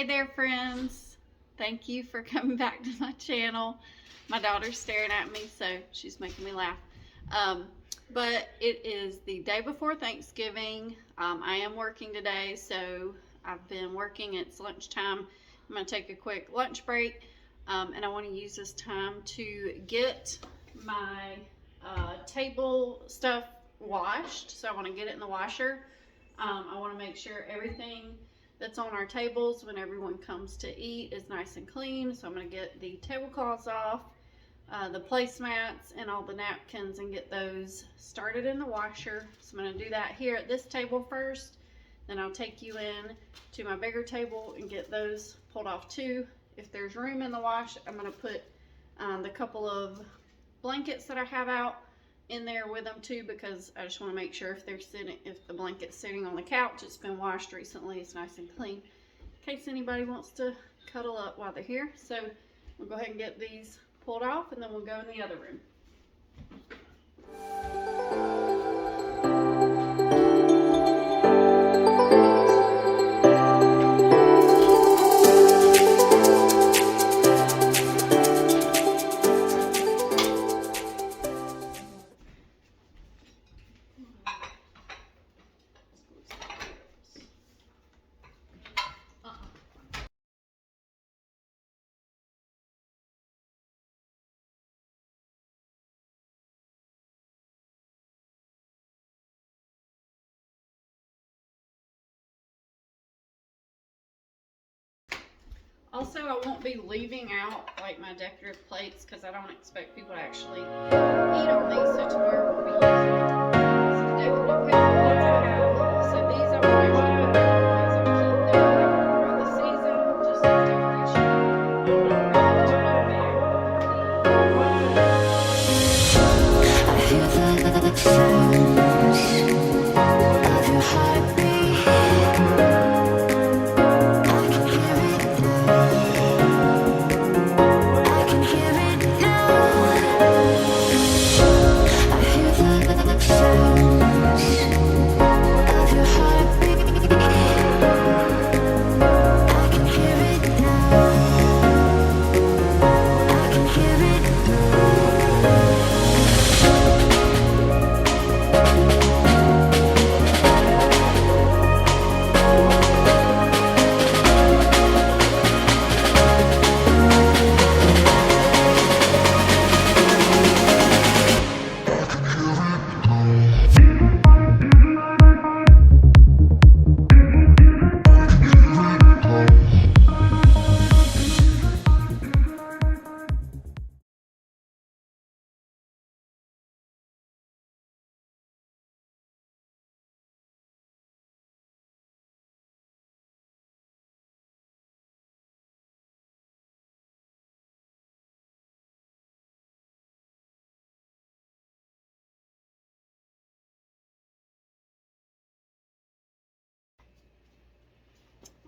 Hey there, friends. Thank you for coming back to my channel. My daughter's staring at me, so she's making me laugh. But it is the day before Thanksgiving. I am working today, so I've been working. It's lunchtime. I'm going to take a quick lunch break, and I want to use this time to get my table stuff washed. So I want to get it in the washer. I want to make sure everything that's on our tables when everyone comes to eat is nice and clean. So I'm going to get the tablecloths off, the placemats, and all the napkins, and get those started in the washer. So I'm going to do that here at this table first. Then I'll take you in to my bigger table and get those pulled off too. If there's room in the wash, I'm going to put the couple of blankets that I have out in there with them too, because I just want to make sure if the blanket's sitting on the couch, it's been washed recently, it's nice and clean, in case anybody wants to cuddle up while they're here. So we'll go ahead and get these pulled off, and then we'll go in the other room. Also, I won't be leaving out like my decorative plates because I don't expect people to actually eat on these. So tomorrow we'll be using some decorative paper plates I have. So these I will actually put them in place and keep them throughout the season, just as decoration. But I'm ready to put back the ones that I hear the sounds of your heartbeat.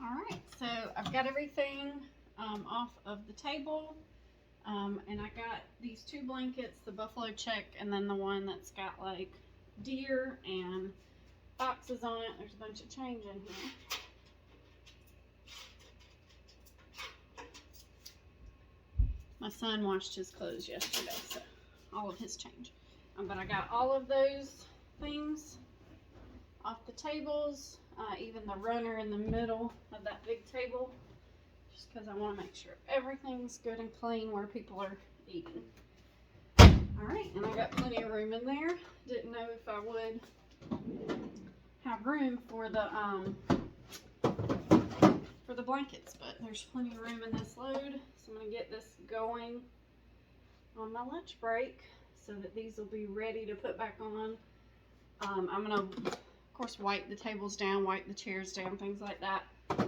Alright, so I've got everything off of the table, and I got these two blankets, the buffalo check, and then the one that's got like deer and boxes on it. There's a bunch of change in here. My son washed his clothes yesterday, so all of his change. But I got all of those things off the tables, even the runner in the middle of that big table, just because I want to make sure everything's good and clean where people are eating. Alright, and I got plenty of room in there. Didn't know if I would have room for the blankets, but there's plenty of room in this load, so I'm going to get this going on my lunch break so that these will be ready to put back on. I'm going to, of course, wipe the tables down, wipe the chairs down, things like that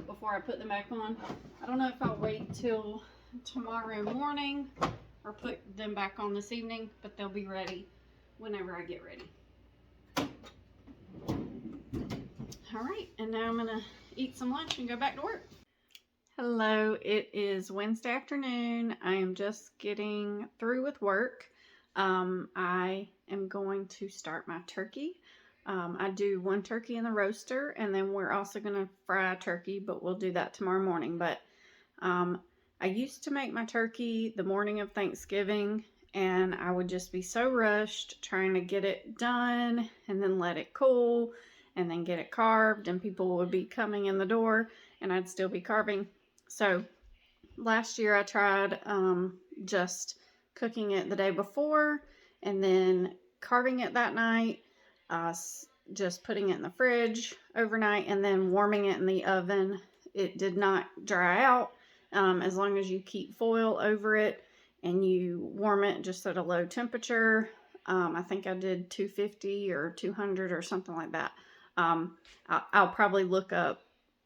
before I put them back on. I don't know if I'll wait till tomorrow morning or put them back on this evening, but they'll be ready whenever I get ready. Alright, and now I'm going to eat some lunch and go back to work. Hello, it is Wednesday afternoon. I am just getting through with work. I am going to start my turkey I do one turkey in the roaster, and then we're also going to fry a turkey, but we'll do that tomorrow morning. But I used to make my turkey the morning of Thanksgiving, and I would just be so rushed trying to get it done and then let it cool and then get it carved, and people would be coming in the door and I'd still be carving. So last year I tried just cooking it the day before and then carving it that night, just putting it in the fridge overnight and then warming it in the oven. It did not dry out. As long as you keep foil over it and you warm it just at a low temperature. I think I did 250 or 200 or something like that. I'll probably look up,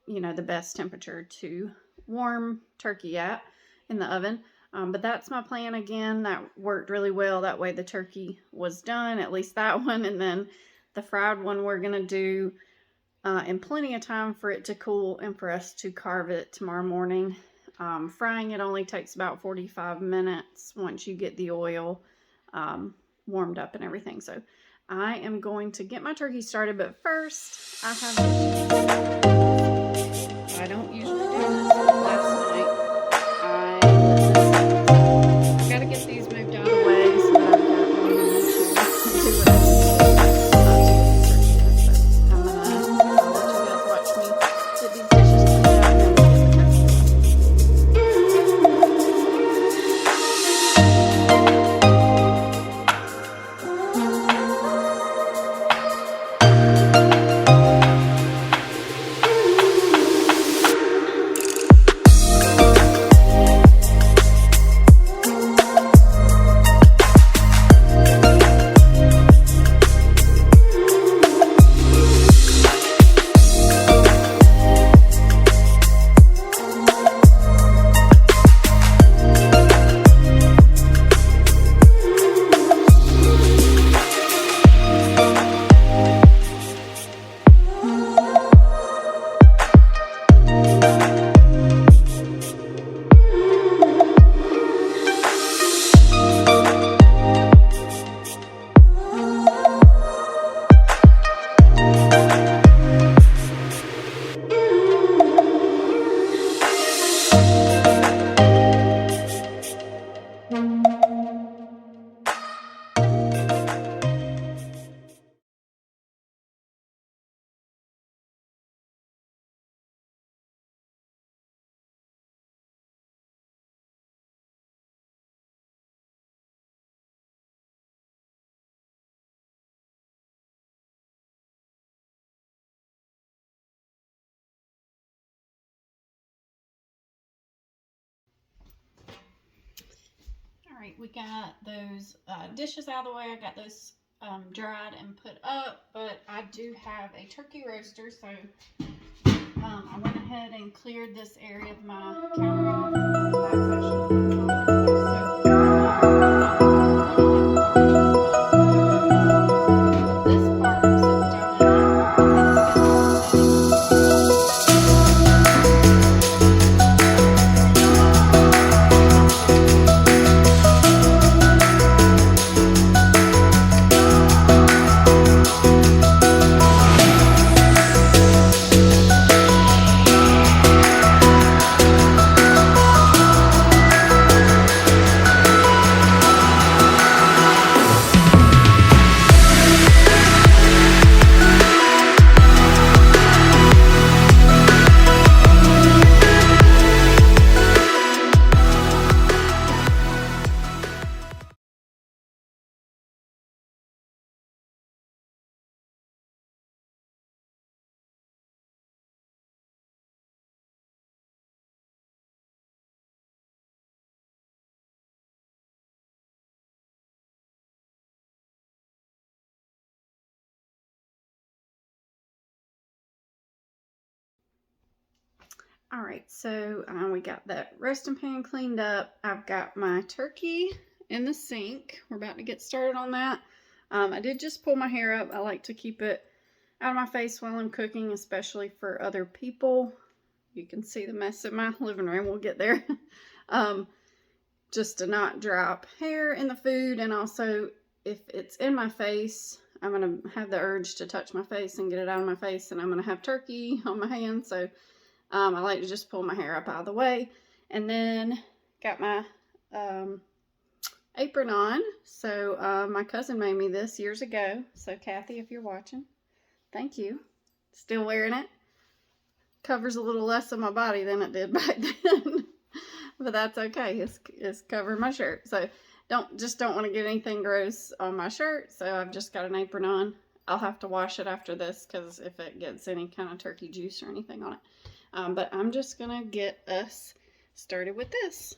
the best temperature to warm turkey at in the oven. But that's my plan again. That worked really well. That way the turkey was done, at least that one. And then the fried one we're going to do in plenty of time for it to cool and for us to carve it tomorrow morning. Frying it only takes about 45 minutes once you get the oil warmed up and everything. So I am going to get my turkey started, but first I have I don't usually do this, but last night I gotta get these moved out of the way so that I've got room to do what I need to. I'm gonna let you guys watch me get these dishes cleaned out and then Alright, we got those dishes out of the way. I got those dried and put up, but I do have a turkey roaster, so I went ahead and cleared this area of my countertop. That's this part sits down All right, so we got that roasting pan cleaned up. I've got my turkey in the sink. We're about to get started on that. I did just pull my hair up. I like to keep it out of my face while I'm cooking, especially for other people. You can see the mess in my living room. We'll get there. Just to not drop hair in the food, and also if it's in my face, I'm going to have the urge to touch my face and get it out of my face, and I'm going to have turkey on my hands. So I like to just pull my hair up out of the way. And then got my apron on. So my cousin made me this years ago. So Kathy, if you're watching, thank you. Still wearing it. Covers a little less of my body than it did back then. But that's okay. It's covering my shirt. So don't want to get anything gross on my shirt. So I've just got an apron on. I'll have to wash it after this because if it gets any kind of turkey juice or anything on it. But I'm just going to get us started with this.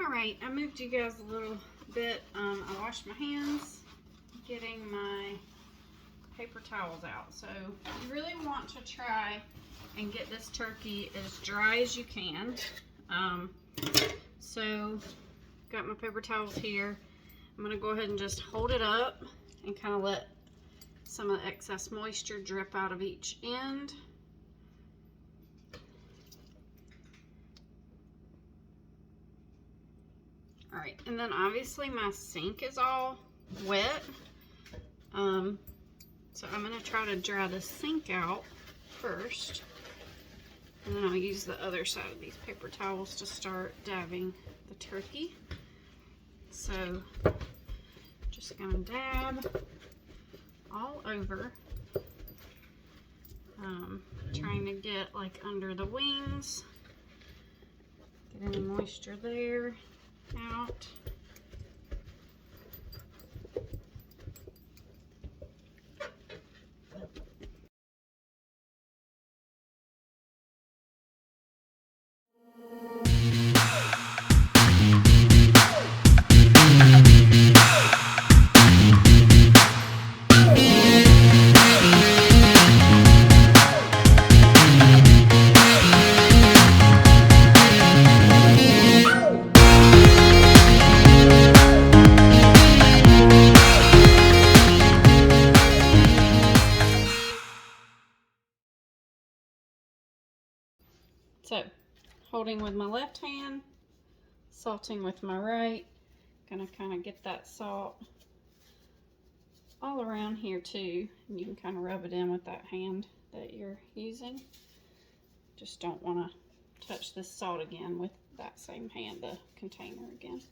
Alright, I moved you guys a little bit. I washed my hands getting my paper towels out. So you really want to try and get this turkey as dry as you can. So got my paper towels here. I'm going to go ahead and just hold it up and kind of let some of the excess moisture drip out of each end. Alright, and then obviously my sink is all wet. So I'm going to try to dry the sink out first. And then I'll use the other side of these paper towels to start dabbing the turkey. So just going to dab all over. Trying to get like under the wings. Get any moisture there out. So, holding with my left hand, salting with my right. Gonna kind of get that salt all around here too. And you can kind of rub it in with that hand that you're using. Just don't want to touch this salt again with that same hand, the container again.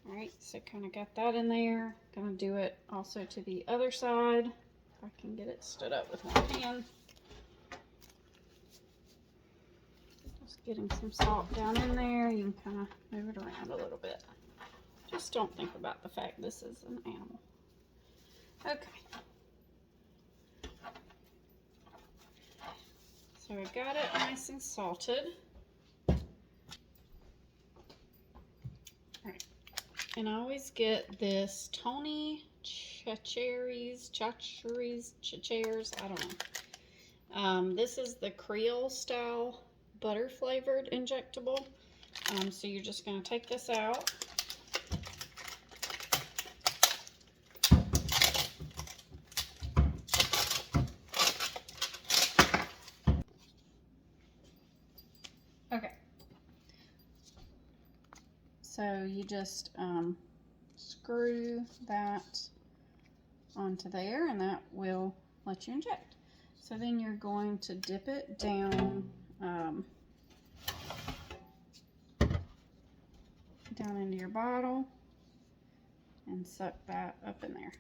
All right, so kind of got that in there. Gonna do it also to the other side. If I can get it stood up with one hand. Just getting some salt down in there. You can kind of move it around a little bit. Just don't think about the fact this is an animal. Okay. So I got it nice and salted. Alright. And I always get this Tony Chachere's, I don't know. This is the Creole style butter flavored injectable. So you're just going to take this out. Okay. So you just screw that onto there, and that will let you inject. So then you're going to dip it down down into your bottle and suck that up in there.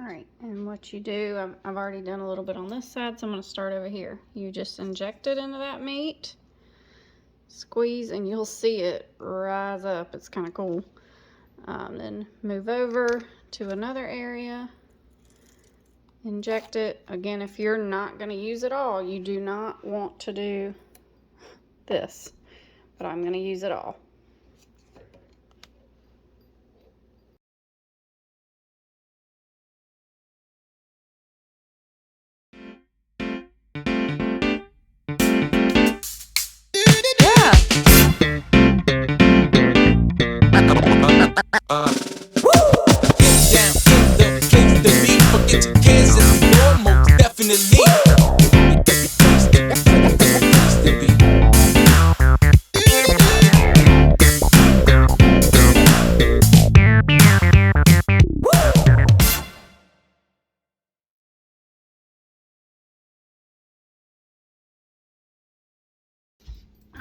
Alright, and what you do, I've already done a little bit on this side, so I'm going to start over here. You just inject it into that meat, squeeze, and you'll see it rise up. It's kind of cool. Then move over to another area, inject it. Again, if you're not going to use it all, you do not want to do this, but I'm going to use it all.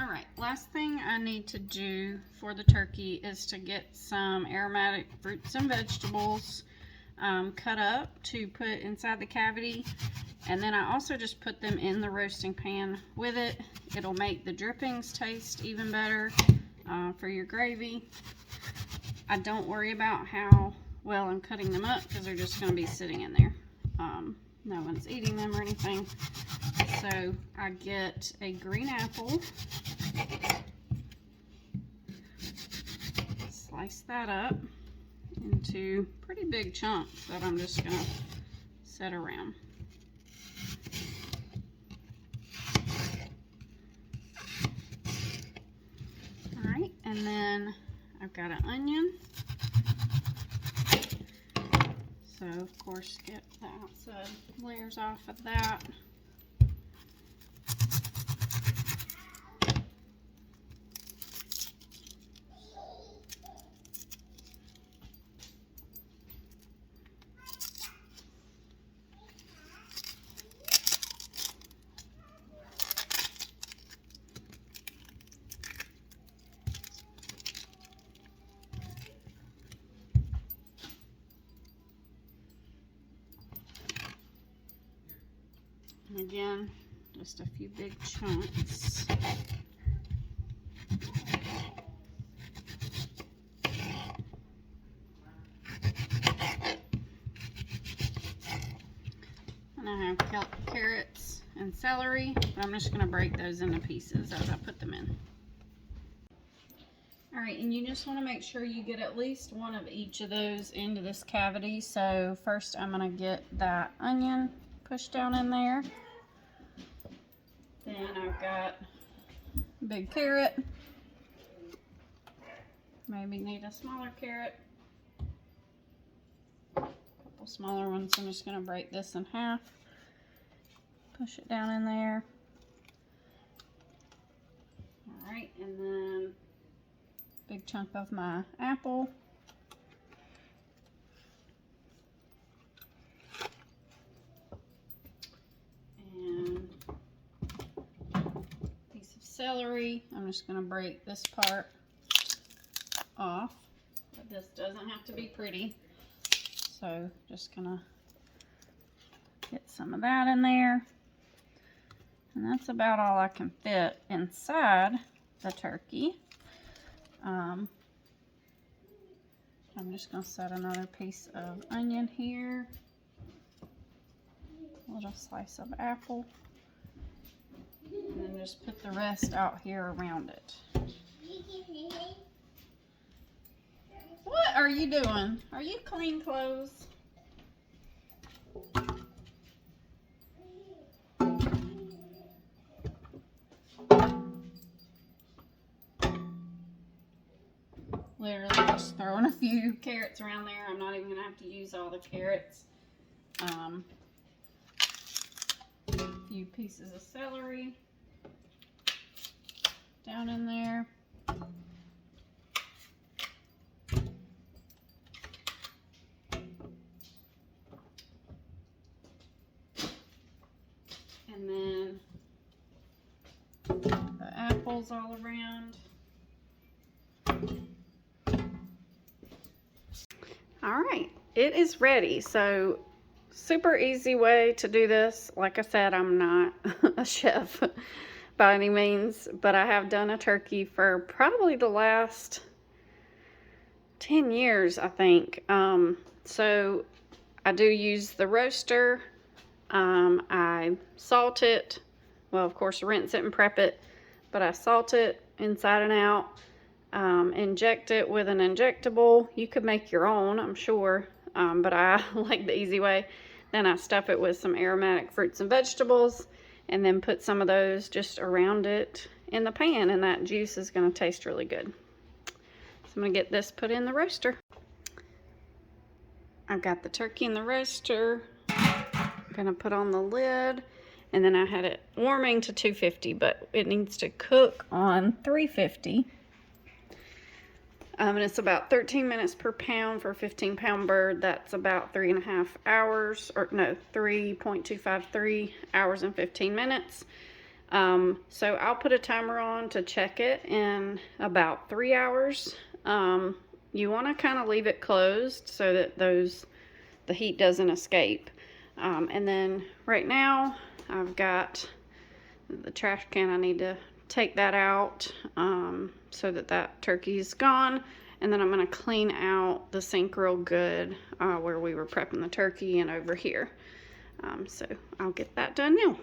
Alright, last thing I need to do for the turkey is to get some aromatic fruits and vegetables cut up to put inside the cavity, and then I also just put them in the roasting pan with it. It'll make the drippings taste even better for your gravy. I don't worry about how well I'm cutting them up because they're just going to be sitting in there. No one's eating them or anything. So I get a green apple, slice that up into pretty big chunks that I'm just going to set around. Alright, and then I've got an onion. So of course get the outside layers off of that. And again, just a few big chunks. And I have carrots and celery, but I'm just going to break those into pieces as I put them in. All right, and you just want to make sure you get at least one of each of those into this cavity. So first I'm going to get that onion pushed down in there. Then I've got a big carrot. Maybe need a smaller carrot. A couple smaller ones. I'm just going to break this in half. Push it down in there. All right, and then big chunk of my apple. And piece of celery. I'm just going to break this part off, but this doesn't have to be pretty. So just going to get some of that in there. And that's about all I can fit inside the turkey. I'm just going to set another piece of onion here. A little slice of apple. And then just put the rest out here around it. What are you doing? Are you clean clothes? Literally just throwing a few carrots around there. I'm not even going to have to use all the carrots. A few pieces of celery down in there. And then the apples all around. All right, it is ready. So super easy way to do this. Like I said, I'm not a chef by any means, but I have done a turkey for probably the last 10 years, I think. So I do use the roaster. I salt it. Well, of course, rinse it and prep it, but I salt it inside and out. Inject it with an injectable. You could make your own, I'm sure, but I like the easy way. Then I stuff it with some aromatic fruits and vegetables, and then put some of those just around it in the pan, and that juice is going to taste really good. So I'm going to get this put in the roaster. I've got the turkey in the roaster. I'm going to put on the lid, and then I had it warming to 250, but it needs to cook on 350. And it's about 13 minutes per pound for a 15-pound bird. That's about 3.5 hours, or no, 3.253 hours and 15 minutes. So I'll put a timer on to check it in about 3 hours. You want to kind of leave it closed so that the heat doesn't escape. And then right now I've got the trash can. I need to take that out so that turkey is gone, and then I'm going to clean out the sink real good where we were prepping the turkey and over here. So I'll get that done now.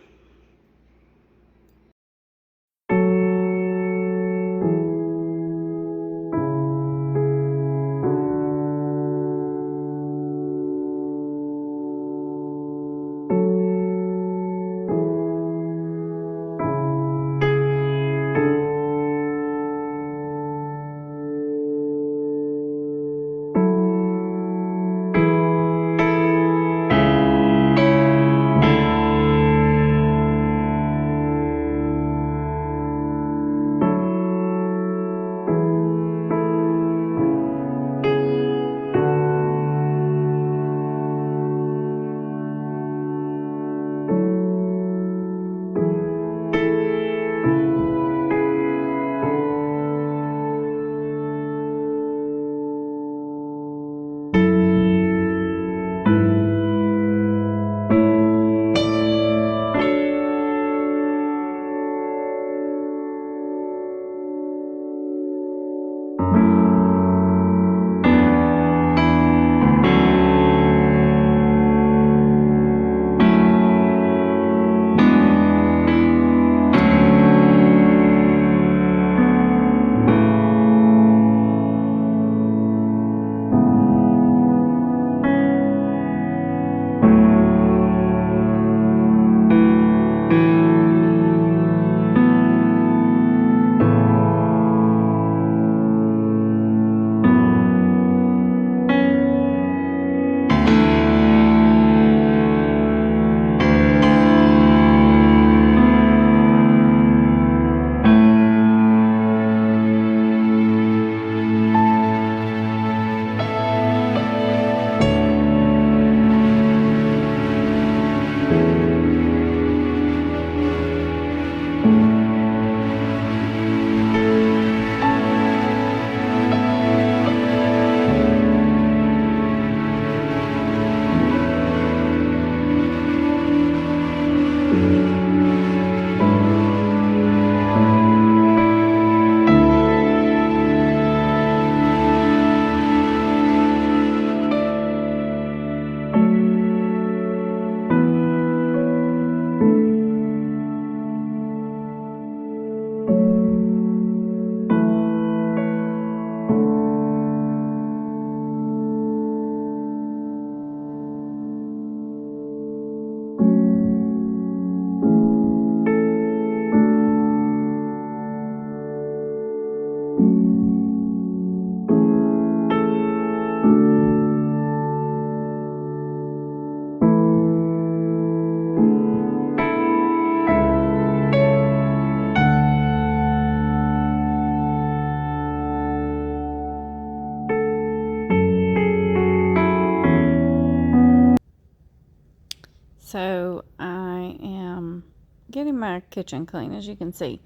So I am getting my kitchen clean, as you can see.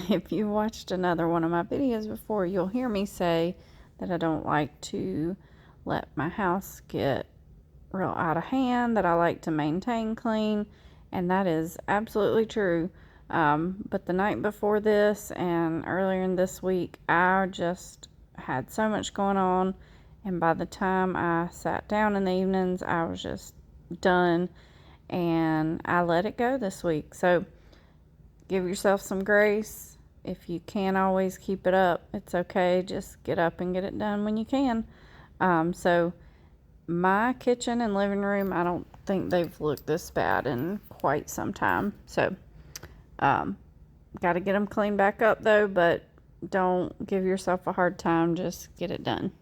If you watched another one of my videos before, you'll hear me say that I don't like to let my house get real out of hand, that I like to maintain clean, and that is absolutely true. But the night before this and earlier in this week, I just had so much going on, and by the time I sat down in the evenings, I was just done, and I let it go this week. So give yourself some grace. If you can't always keep it up, it's okay. Just get up and get it done when you can. So my kitchen and living room, I don't think they've looked this bad in quite some time. So got to get them cleaned back up though, but don't give yourself a hard time. Just get it done.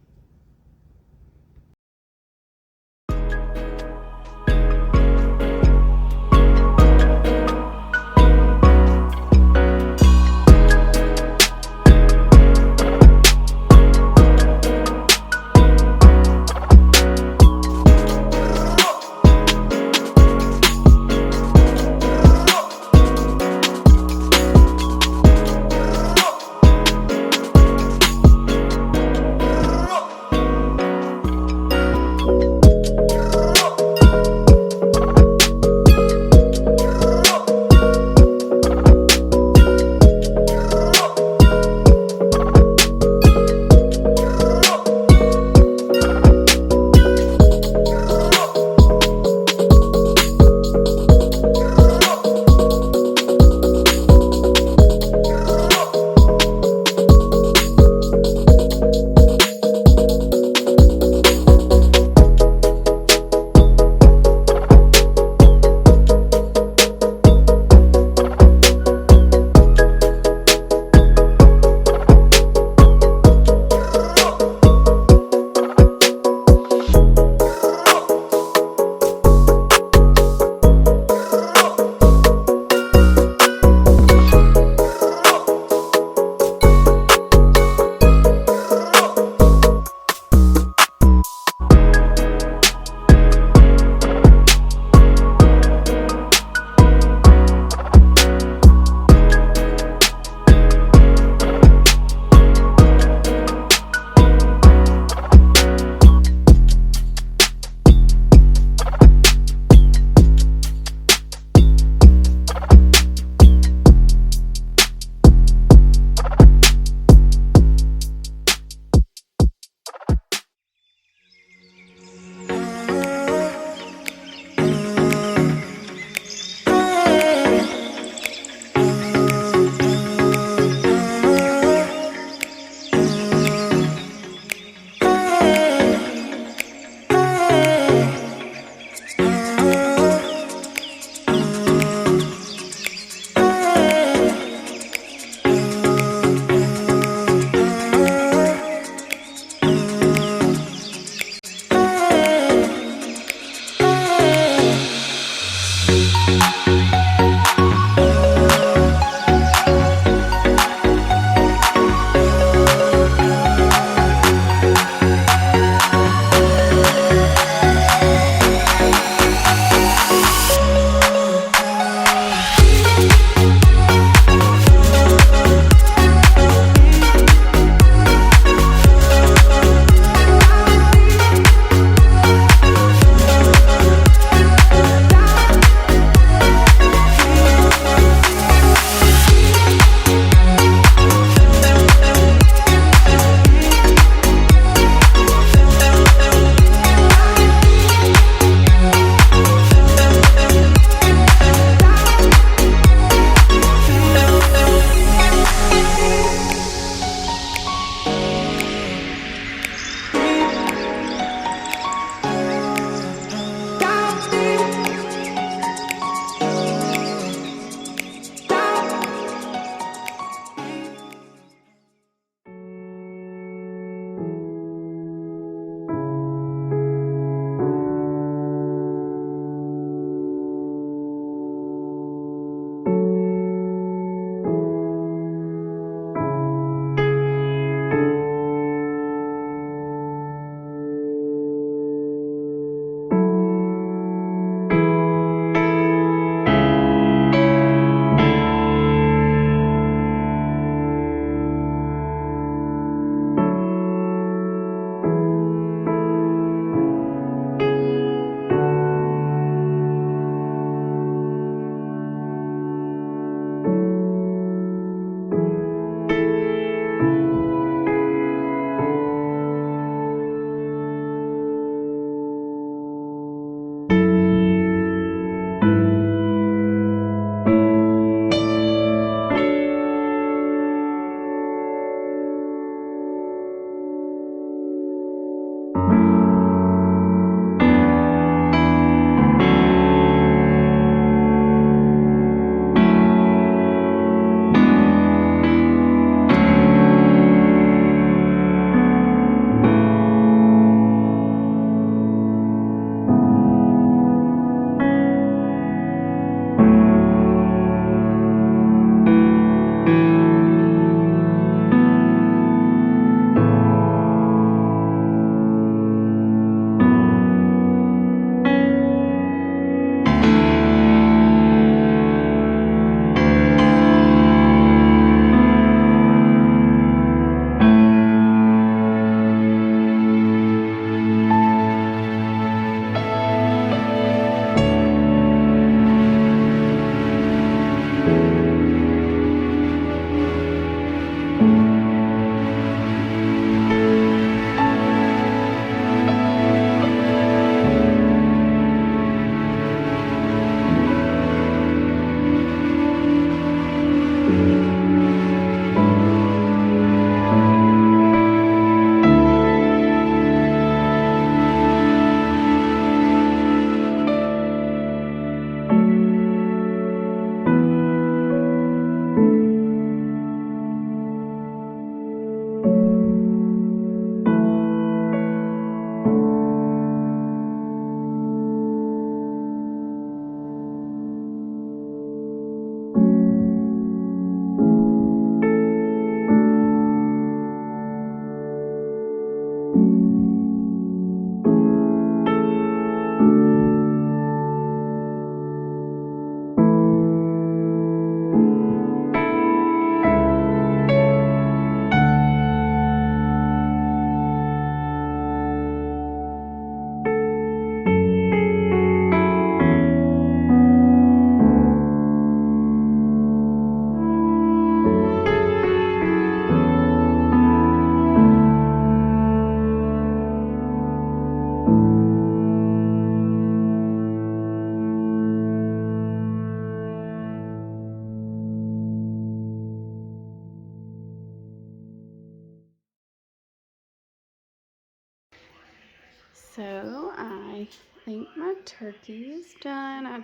So I think my turkey is done.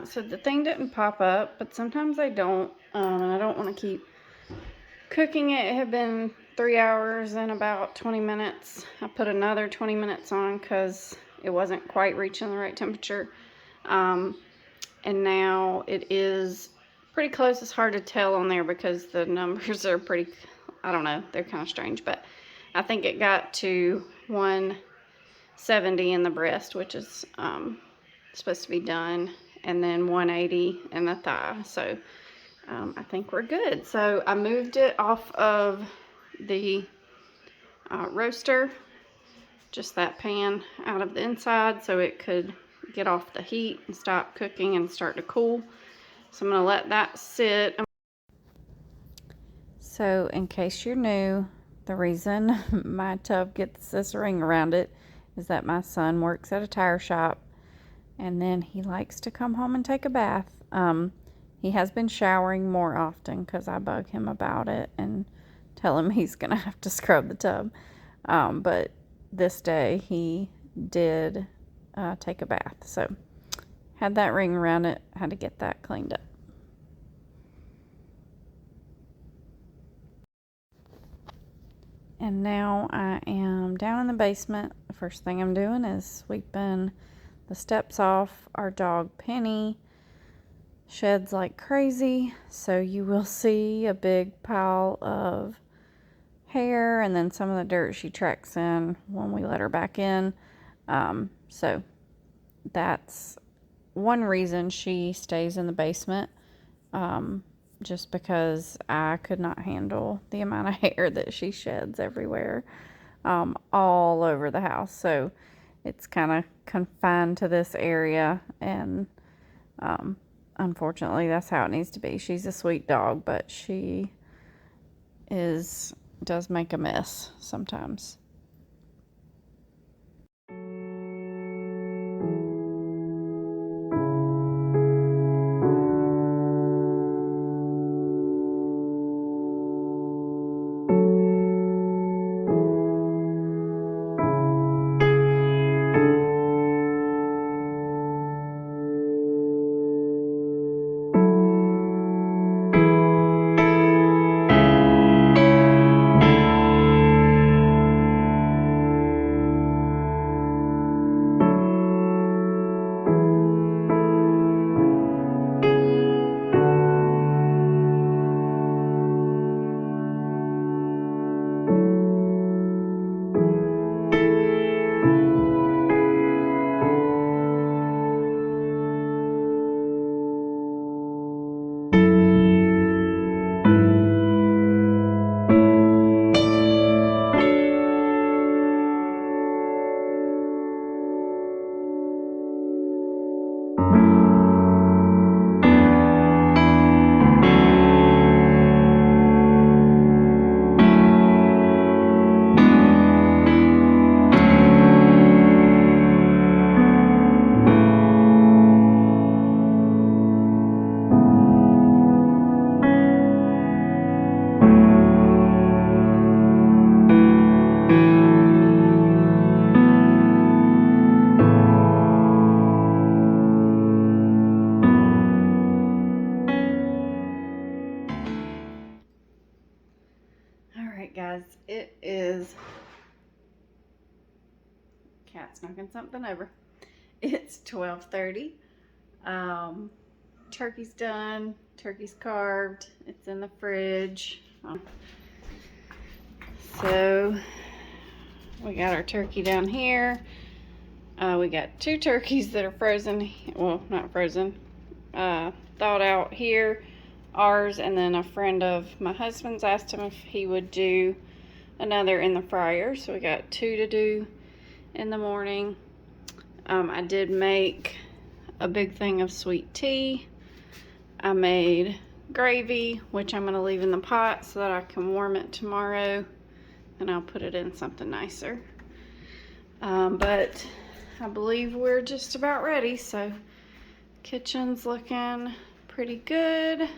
So the thing didn't pop up, but sometimes they don't, and I don't want to keep cooking it. It had been 3 hours and about 20 minutes. I put another 20 minutes on because it wasn't quite reaching the right temperature. And now it is pretty close. It's hard to tell on there because the numbers are pretty, I don't know, they're kind of strange, but I think it got to 170 in the breast, which is supposed to be done, and then 180 in the thigh. So I think we're good. So I moved it off of the roaster, just that pan out of the inside, so it could get off the heat and stop cooking and start to cool. So I'm going to let that sit. So in case you're new, the reason my tub gets this ring around it is that my son works at a tire shop, and then he likes to come home and take a bath. He has been showering more often because I bug him about it and tell him he's going to have to scrub the tub. But this day he did take a bath. So had that ring around it, had to get that cleaned up. And now I am down in the basement. The first thing I'm doing is sweeping the steps off. Our dog Penny sheds like crazy, so you will see a big pile of hair and then some of the dirt she tracks in when we let her back in. So that's one reason she stays in the basement. Just because I could not handle the amount of hair that she sheds everywhere, all over the house. So it's kind of confined to this area, and unfortunately that's how it needs to be. She's a sweet dog, but she does make a mess sometimes. Guys, it is cat's knocking something over. It's 12:30. Turkey's done, turkey's carved, it's in the fridge. So we got our turkey down here. We got 2 turkeys that are frozen, well, not frozen, thawed out here. Ours, and then a friend of my husband's asked him if he would do another in the fryer, so we got 2 to do in the morning. I did make a big thing of sweet tea. I made gravy, which I'm going to leave in the pot so that I can warm it tomorrow, and I'll put it in something nicer. But I believe we're just about ready, so kitchen's looking pretty good.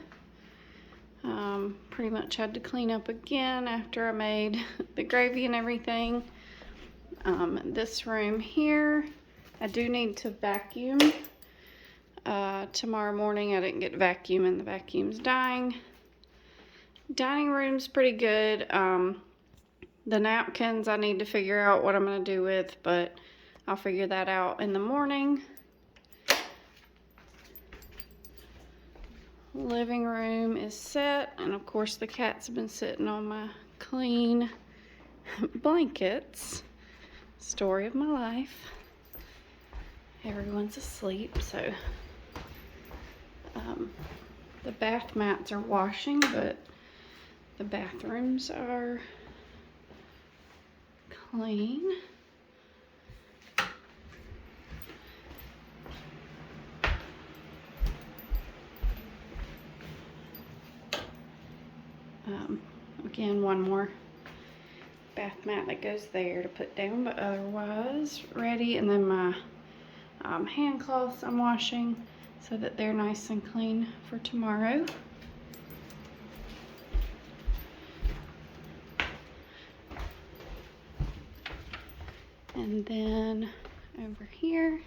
Pretty much had to clean up again after I made the gravy and everything. This room here, I do need to vacuum. Tomorrow morning I didn't get to vacuum and the vacuum's dying. Dining room's pretty good. The napkins I need to figure out what I'm going to do with, but I'll figure that out in the morning. Living room is set, and of course the cats have been sitting on my clean blankets. Story of my life. Everyone's asleep, so the bath mats are washing, but the bathrooms are clean. Again, one more bath mat that goes there to put down, but otherwise ready. And then my hand cloths I'm washing so that they're nice and clean for tomorrow. And then over here,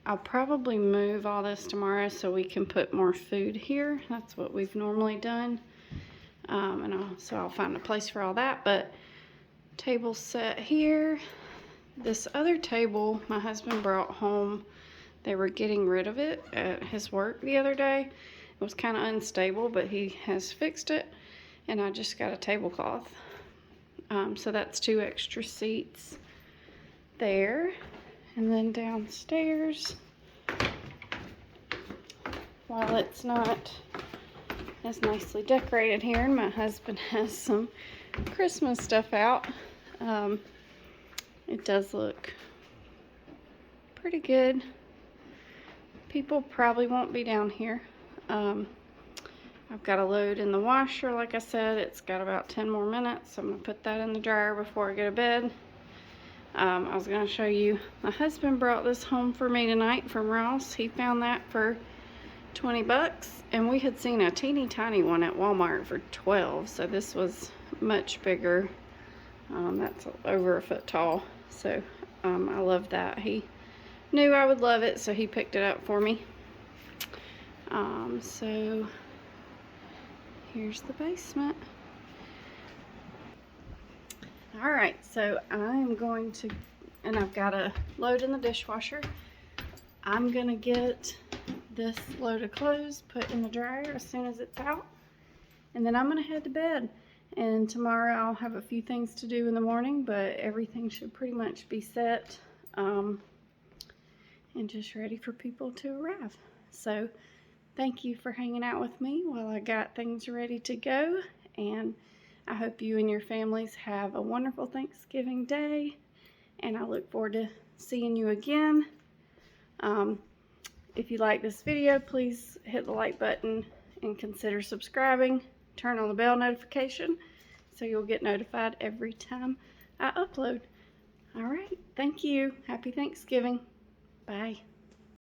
I'll probably move all this tomorrow so we can put more food here. That's what we've normally done. So I'll find a place for all that. But table set here. This other table my husband brought home. They were getting rid of it at his work the other day. It was kind of unstable, but he has fixed it. And I just got a tablecloth. So that's 2 extra seats there. And then downstairs, while it's not as nicely decorated here, and my husband has some Christmas stuff out, it does look pretty good. People probably won't be down here. I've got a load in the washer, like I said. It's got about 10 more minutes. I'm going to put that in the dryer before I go to bed. I was going to show you, my husband brought this home for me tonight from Ross. He found that for 20 bucks, and we had seen a teeny tiny one at Walmart for 12, so this was much bigger. That's over a foot tall, so I love that. He knew I would love it, so he picked it up for me. So here's the basement. Alright, so I'm going to, and I've got a load in the dishwasher. I'm going to get this load of clothes put in the dryer as soon as it's out. And then I'm going to head to bed. And tomorrow I'll have a few things to do in the morning, but everything should pretty much be set and just ready for people to arrive. So thank you for hanging out with me while I got things ready to go. And I hope you and your families have a wonderful Thanksgiving Day, and I look forward to seeing you again. If you like this video, please hit the like button and consider subscribing. Turn on the bell notification so you'll get notified every time I upload. All right, thank you. Happy Thanksgiving. Bye.